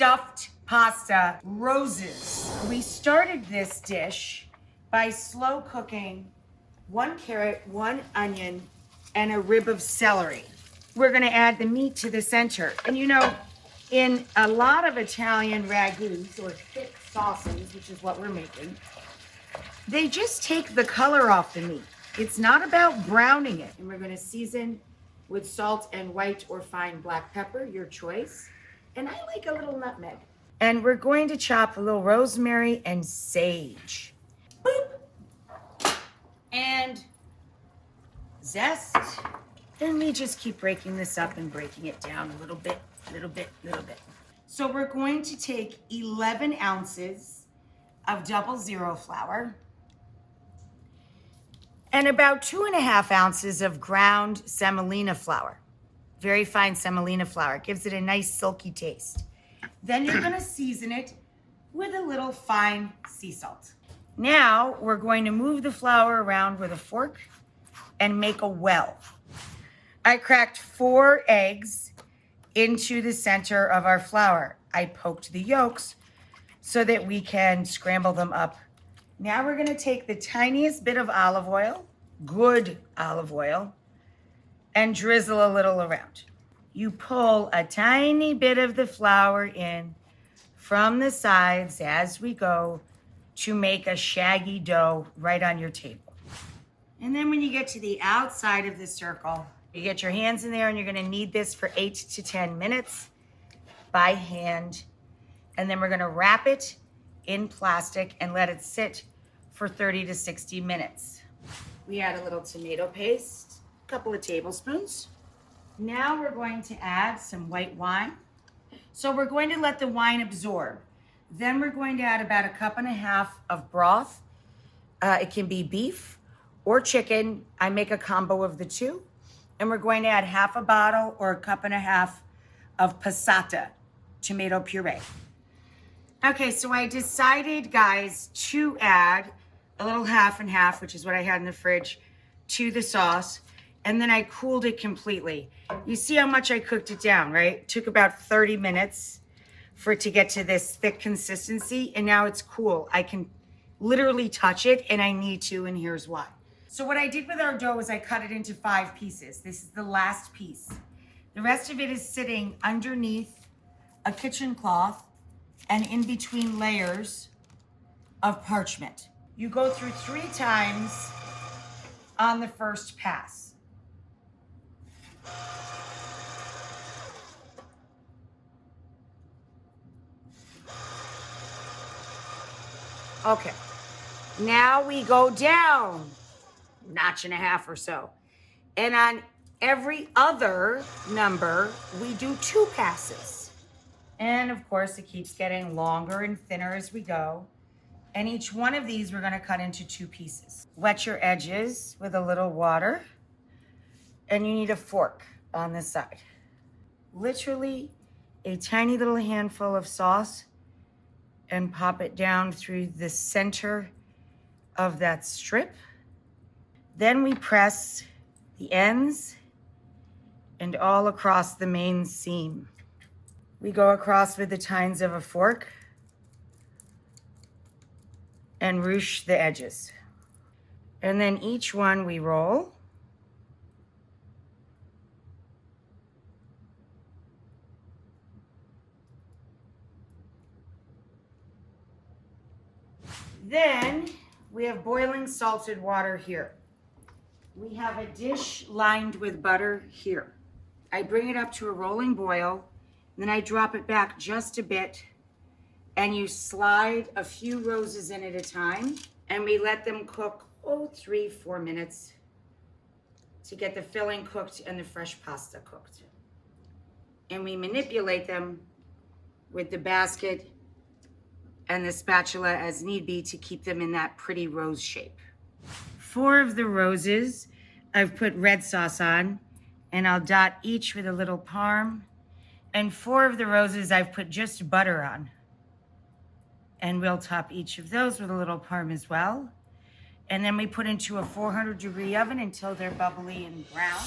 stuffed pasta roses. We started this dish by slow cooking 1 carrot, 1 onion, and a rib of celery. We're gonna add the meat to the center. And you know, in a lot of Italian ragus or thick sauces, which is what we're making, they just take the color off the meat. It's not about browning it. And we're gonna season with salt and white or fine black pepper, your choice. And I like a little nutmeg. And we're going to chop a little rosemary and sage. Boop. And zest. Then we just keep breaking this up and breaking it down a little bit, little bit, little bit. So we're going to take 11 ounces of 00 flour and about 2.5 ounces of ground semolina flour. Very fine semolina flour. It gives it a nice silky taste. Then you're gonna season it with a little fine sea salt. Now we're going to move the flour around with a fork and make a well. I cracked 4 eggs into the center of our flour. I poked the yolks so that we can scramble them up. Now we're gonna take the tiniest bit of olive oil, good olive oil, and drizzle a little around. You pull a tiny bit of the flour in from the sides as we go to make a shaggy dough right on your table. And then when you get to the outside of the circle, you get your hands in there and you're gonna knead this for 8 to 10 minutes by hand. And then we're gonna wrap it in plastic and let it sit for 30 to 60 minutes. We add a little tomato paste, a couple of tablespoons. Now we're going to add some white wine. So we're going to let the wine absorb. Then we're going to add about 1.5 cups of broth. It can be beef or chicken. I make a combo of the two. And we're going to add 1/2 bottle or 1.5 cups of passata, tomato puree. Okay, so I decided, guys, to add a little 1/2 and 1/2, which is what I had in the fridge, to the sauce. And then I cooled it completely. You see how much I cooked it down, right? It took about 30 minutes for it to get to this thick consistency. And now it's cool. I can literally touch it and I need to, and here's why. So what I did with our dough is I cut it into 5 pieces. This is the last piece. The rest of it is sitting underneath a kitchen cloth and in between layers of parchment. You go through 3 times on the first pass. Okay, now we go down 1.5 notches or so. And on every other number, we do 2 passes. And of course, it keeps getting longer and thinner as we go. And each one of these, we're gonna cut into 2 pieces. Wet your edges with a little water. And you need a fork on this side. Literally a tiny little handful of sauce and pop it down through the center of that strip. Then we press the ends and all across the main seam. We go across with the tines of a fork and ruche the edges. And then each one we roll. Then we have boiling salted water here. We have a dish lined with butter here. I bring it up to a rolling boil, then I drop it back just a bit, and you slide a few roses in at a time, and we let them cook, 3-4 minutes to get the filling cooked and the fresh pasta cooked. And we manipulate them with the basket and the spatula as need be to keep them in that pretty rose shape. 4 of the roses I've put red sauce on, and I'll dot each with a little parm. And 4 of the roses I've put just butter on. And we'll top each of those with a little parm as well. And then we put into a 400-degree oven until they're bubbly and brown.